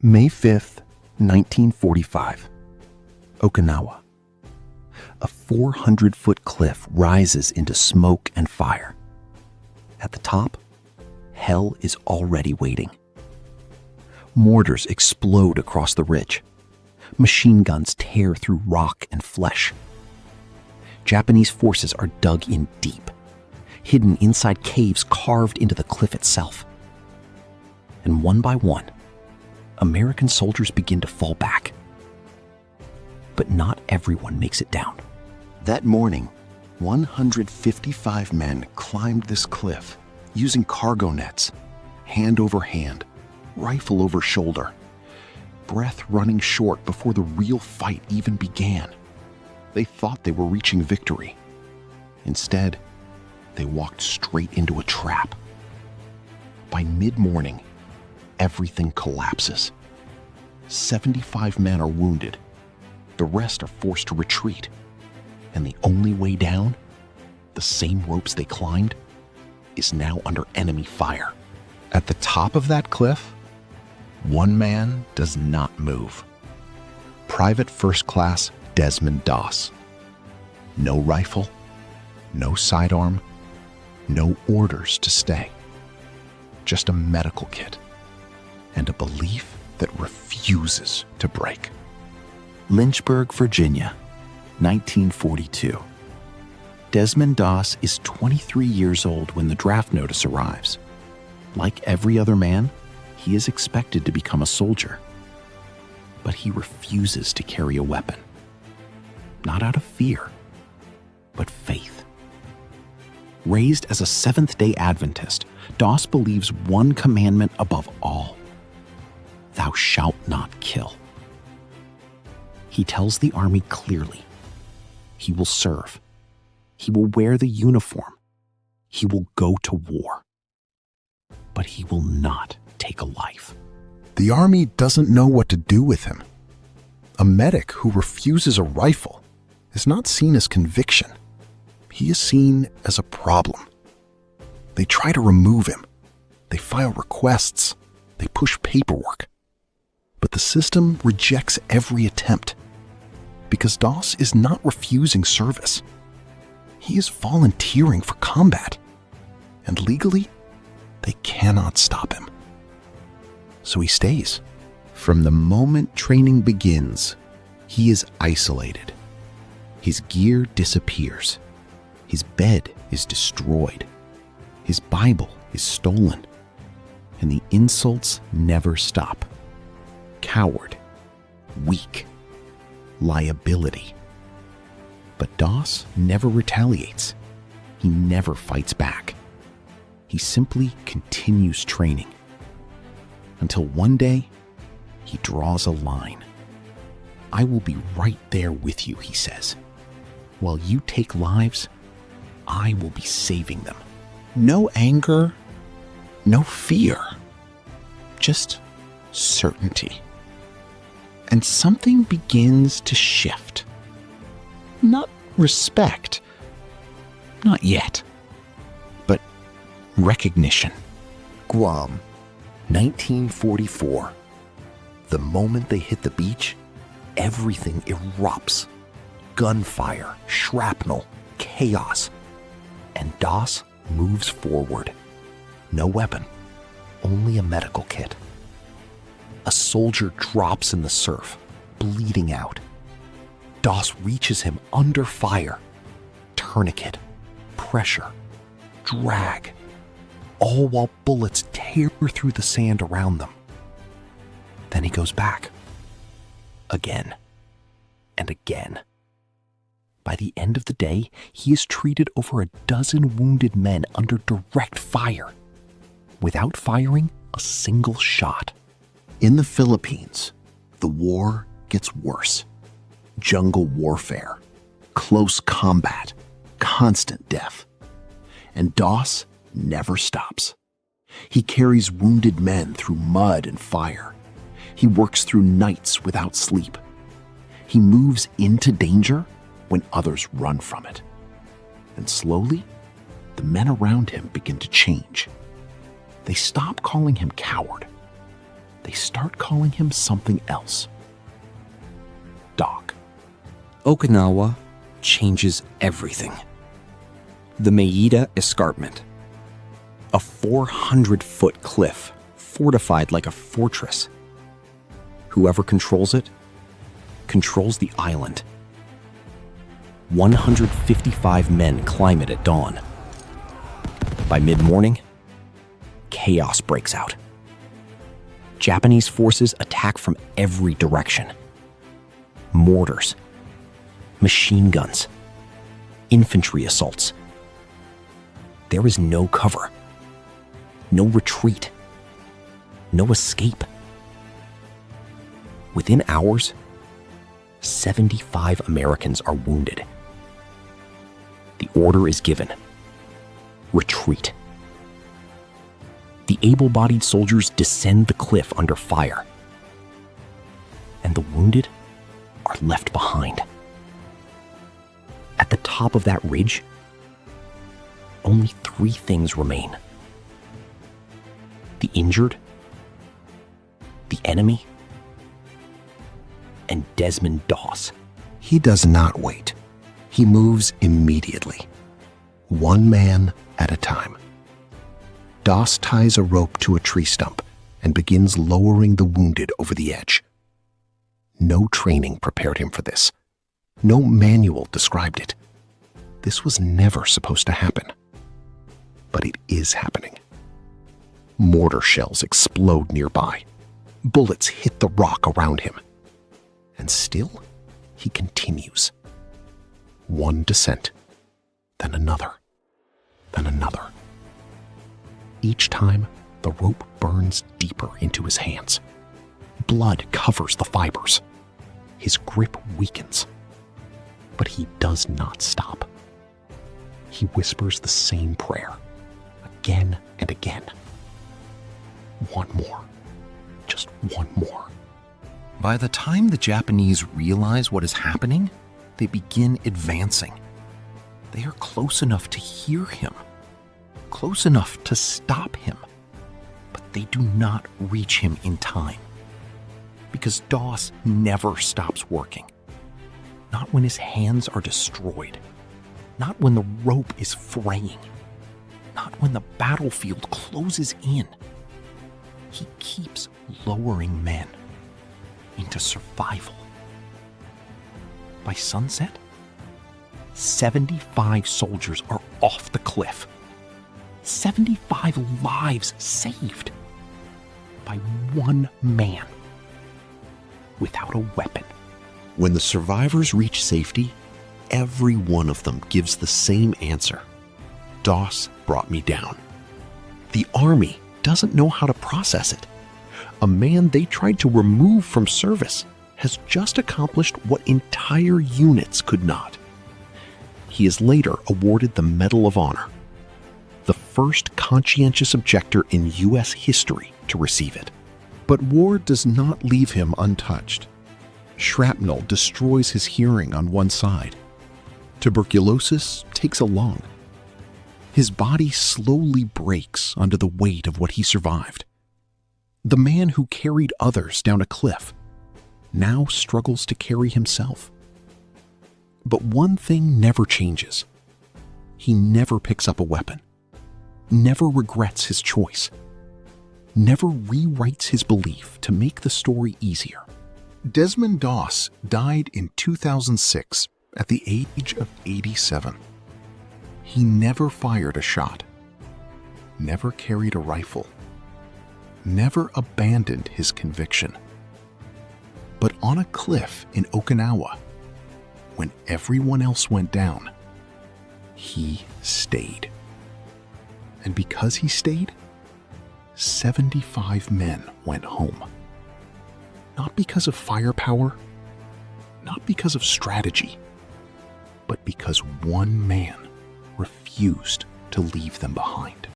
May 5th, 1945. Okinawa. A 400-foot cliff rises into smoke and fire. At the top, hell is already waiting. Mortars explode across the ridge. Machine guns tear through rock and flesh. Japanese forces are dug in deep, hidden inside caves carved into the cliff itself. And one by one, American soldiers begin to fall back. But not everyone makes it down. That morning, 155 men climbed this cliff using cargo nets, hand over hand, rifle over shoulder, breath running short before the real fight even began. They thought they were reaching victory. Instead, they walked straight into a trap. By mid-morning, everything collapses. 75 men are wounded. The rest are forced to retreat. And the only way down, the same ropes they climbed, is now under enemy fire. At the top of that cliff, one man does not move. Private First Class Desmond Doss. No rifle, no sidearm, no orders to stay. Just a medical kit and a belief that refuses to break. Lynchburg, Virginia, 1942. Desmond Doss is 23 years old when the draft notice arrives. Like every other man, he is expected to become a soldier. But he refuses to carry a weapon. Not out of fear, but faith. Raised as a Seventh-day Adventist, Doss believes one commandment above all: thou shalt not kill. He tells the army clearly, he will serve, he will wear the uniform, he will go to war, but he will not take a life. The army doesn't know what to do with him. A medic who refuses a rifle is not seen as conviction. He is seen as a problem. They try to remove him. They file requests. They push paperwork. But the system rejects every attempt because Doss is not refusing service. He is volunteering for combat. And legally, they cannot stop him. So he stays. From the moment training begins, he is isolated. His gear disappears. His bed is destroyed. His Bible is stolen. And the insults never stop. Coward, weak, liability. But Doss never retaliates. He never fights back. He simply continues training. Until one day, he draws a line. I will be right there with you, he says. While you take lives, I will be saving them. No anger, no fear, just certainty. And something begins to shift. Not respect, not yet, but recognition. Guam, 1944. The moment they hit the beach, everything erupts. Gunfire, shrapnel, chaos. And Doss moves forward. No weapon, only a medical kit. A soldier drops in the surf, bleeding out. Doss reaches him under fire. Tourniquet, pressure, drag, all while bullets tear through the sand around them. Then he goes back. Again and again. By the end of the day, he has treated over a dozen wounded men under direct fire, without firing a single shot. In the Philippines, the war gets worse. Jungle warfare, close combat, constant death. And Doss never stops. He carries wounded men through mud and fire. He works through nights without sleep. He moves into danger when others run from it. And slowly, the men around him begin to change. They stop calling him coward. they start calling him something else. Doc. Okinawa changes everything. The Maeda Escarpment, a 400-foot cliff fortified like a fortress. Whoever controls it controls the island. 155 men climb it at dawn. By mid-morning, chaos breaks out. Japanese forces attack from every direction. Mortars, machine guns, infantry assaults. There is no cover, no retreat, no escape. Within hours, 75 Americans are wounded. The order is given: retreat. The able-bodied soldiers descend the cliff under fire, and the wounded are left behind. At the top of that ridge, only 3 things remain: the injured, the enemy, and Desmond Doss. He does not wait. He moves immediately, one man at a time. Doss ties a rope to a tree stump and begins lowering the wounded over the edge. No training prepared him for this. No manual described it. This was never supposed to happen. But it is happening. Mortar shells explode nearby. Bullets hit the rock around him. And still, he continues. One descent, then another, then another. Each time, the rope burns deeper into his hands. Blood covers the fibers. His grip weakens. But he does not stop. He whispers the same prayer, again and again. One more. Just one more. By the time the Japanese realize what is happening, they begin advancing. They are close enough to hear him, close enough to stop him, but they do not reach him in time. Because Doss never stops working. Not when his hands are destroyed. Not when the rope is fraying. Not when the battlefield closes in. He keeps lowering men into survival. By sunset, 75 soldiers are off the cliff. 75 lives saved by one man without a weapon. When the survivors reach safety, every one of them gives the same answer. Doss brought me down. The army doesn't know how to process it. A man they tried to remove from service has just accomplished what entire units could not. He is later awarded the Medal of Honor, the first conscientious objector in U.S. history to receive it. But war does not leave him untouched. Shrapnel destroys his hearing on one side. Tuberculosis takes a lung. His body slowly breaks under the weight of what he survived. The man who carried others down a cliff now struggles to carry himself. But one thing never changes. He never picks up a weapon, never regrets his choice, never rewrites his belief to make the story easier. Desmond Doss died in 2006 at the age of 87. He never fired a shot, never carried a rifle, never abandoned his conviction. But on a cliff in Okinawa, when everyone else went down, he stayed. And because he stayed, 75 men went home. Not because of firepower, not because of strategy, but because one man refused to leave them behind.